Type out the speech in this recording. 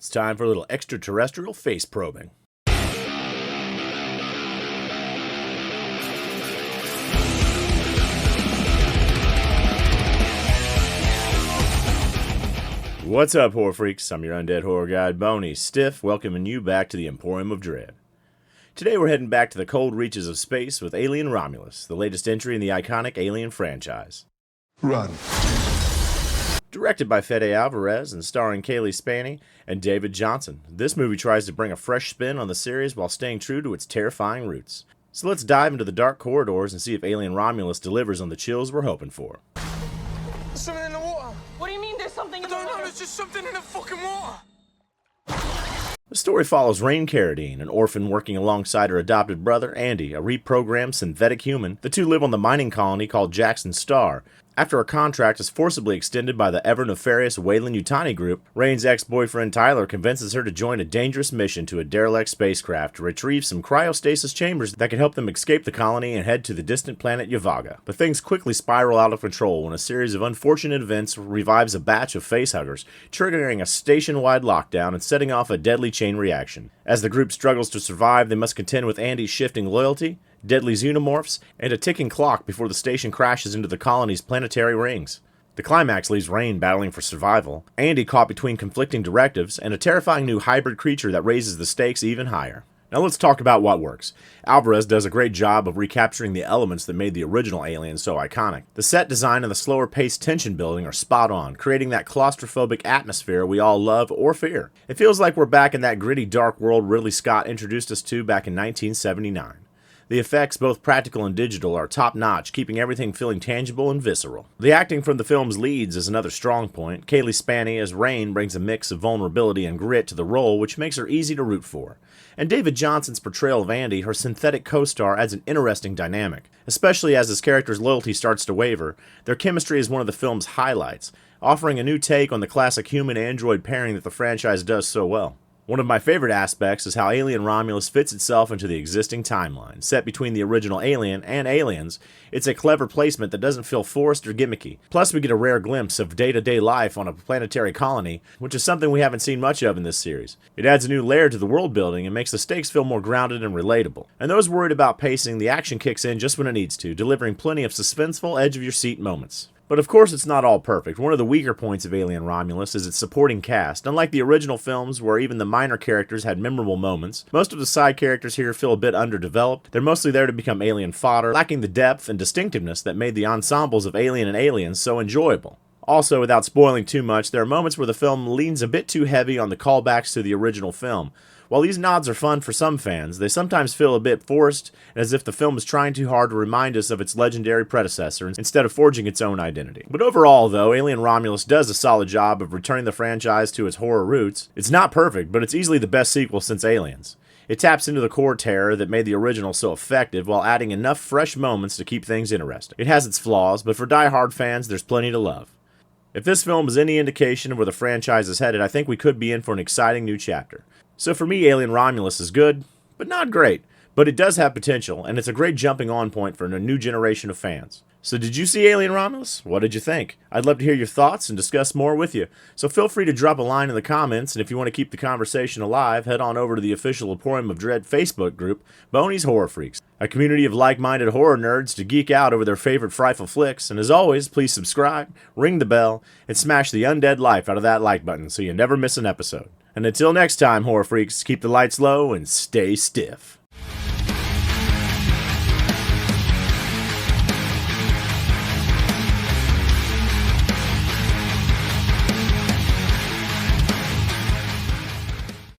It's time for a little extraterrestrial face probing. What's up, horror freaks? I'm your undead horror guide, Boney Stiff, welcoming you back to the Emporium of Dread. Today we're heading back to the cold reaches of space with Alien Romulus, the latest entry in the iconic Alien franchise. Run. Directed by Fede Álvarez and starring Cailee Spaeny and David Jonsson, this movie tries to bring a fresh spin on the series while staying true to its terrifying roots. So let's dive into the dark corridors and see if Alien Romulus delivers on the chills we're hoping for. There's something in the water. What do you mean there's something in the water? I don't know, there's just something in the fucking water. The story follows Rain Carradine, an orphan working alongside her adopted brother, Andy, a reprogrammed synthetic human. The two live on the mining colony called Jackson Star. After her contract is forcibly extended by the ever-nefarious Weyland-Yutani group, Rain's ex-boyfriend Tyler convinces her to join a dangerous mission to a derelict spacecraft to retrieve some cryostasis chambers that can help them escape the colony and head to the distant planet Yavaga. But things quickly spiral out of control when a series of unfortunate events revives a batch of facehuggers, triggering a station-wide lockdown and setting off a deadly chain reaction. As the group struggles to survive, they must contend with Andy's shifting loyalty, deadly xenomorphs, and a ticking clock before the station crashes into the colony's planetary rings. The climax leaves Rain battling for survival, Andy caught between conflicting directives, and a terrifying new hybrid creature that raises the stakes even higher. Now let's talk about what works. Álvarez does a great job of recapturing the elements that made the original Alien so iconic. The set design and the slower-paced tension building are spot on, creating that claustrophobic atmosphere we all love or fear. It feels like we're back in that gritty dark world Ridley Scott introduced us to back in 1979. The effects, both practical and digital, are top-notch, keeping everything feeling tangible and visceral. The acting from the film's leads is another strong point. Cailee Spaeny as Rain brings a mix of vulnerability and grit to the role, which makes her easy to root for. And David Jonsson's portrayal of Andy, her synthetic co-star, adds an interesting dynamic. Especially as his character's loyalty starts to waver, their chemistry is one of the film's highlights, offering a new take on the classic human-android pairing that the franchise does so well. One of my favorite aspects is how Alien Romulus fits itself into the existing timeline. Set between the original Alien and Aliens, it's a clever placement that doesn't feel forced or gimmicky. Plus, we get a rare glimpse of day-to-day life on a planetary colony, which is something we haven't seen much of in this series. It adds a new layer to the world building and makes the stakes feel more grounded and relatable. And those worried about pacing, the action kicks in just when it needs to, delivering plenty of suspenseful, edge-of-your-seat moments. But of course it's not all perfect. One of the weaker points of Alien Romulus is its supporting cast. Unlike the original films, where even the minor characters had memorable moments, most of the side characters here feel a bit underdeveloped. They're mostly there to become alien fodder, lacking the depth and distinctiveness that made the ensembles of Alien and Aliens so enjoyable. Also, without spoiling too much, there are moments where the film leans a bit too heavy on the callbacks to the original film. While these nods are fun for some fans, they sometimes feel a bit forced, as if the film is trying too hard to remind us of its legendary predecessor instead of forging its own identity. But overall, though, Alien Romulus does a solid job of returning the franchise to its horror roots. It's not perfect, but it's easily the best sequel since Aliens. It taps into the core terror that made the original so effective while adding enough fresh moments to keep things interesting. It has its flaws, but for die-hard fans, there's plenty to love. If this film is any indication of where the franchise is headed, I think we could be in for an exciting new chapter. So for me, Alien Romulus is good, but not great. But it does have potential, and it's a great jumping on point for a new generation of fans. So did you see Alien Romulus? What did you think? I'd love to hear your thoughts and discuss more with you. So feel free to drop a line in the comments, and if you want to keep the conversation alive, head on over to the official Emporium of Dread Facebook group, Boney's Horror Freaks, a community of like-minded horror nerds to geek out over their favorite frightful flicks. And as always, please subscribe, ring the bell, and smash the undead life out of that like button so you never miss an episode. And until next time, horror freaks, keep the lights low and stay stiff.